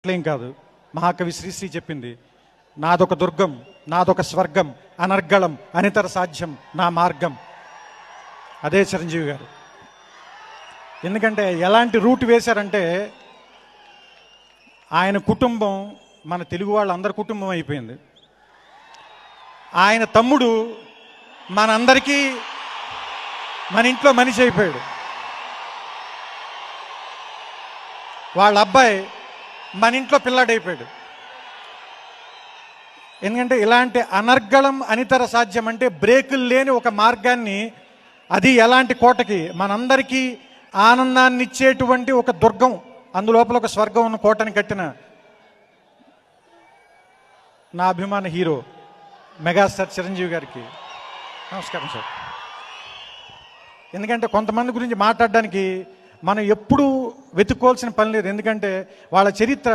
అట్లేం కాదు. మహాకవి శ్రీశ్రీ చెప్పింది, నాదొక దుర్గం, నాదొక స్వర్గం, అనర్గళం అనితర సాధ్యం నా మార్గం. అదే చిరంజీవి గారు. ఎందుకంటే ఎలాంటి రూట్ వేశారంటే, ఆయన కుటుంబం మన తెలుగు వాళ్ళందరి కుటుంబం అయిపోయింది. ఆయన తమ్ముడు మనందరికీ మన ఇంట్లో మనిషి అయిపోయాడు. వాళ్ళ అబ్బాయి మన ఇంట్లో పిల్లాడైపోయాడు. ఎందుకంటే ఇలాంటి అనర్గళం అనితర సాధ్యం అంటే బ్రేకులు లేని ఒక మార్గాన్ని, అది ఎలాంటి కోటకి మనందరికీ ఆనందాన్ని ఇచ్చేటువంటి ఒక దుర్గం, అందులోపల ఒక స్వర్గం ఉన్న కోటని కట్టిన నా అభిమాన హీరో మెగాస్టార్ చిరంజీవి గారికి నమస్కారం సార్. ఎందుకంటే కొంతమంది గురించి మాట్లాడడానికి మనం ఎప్పుడూ వెతుక్కోవాల్సిన పని లేదు. ఎందుకంటే వాళ్ళ చరిత్ర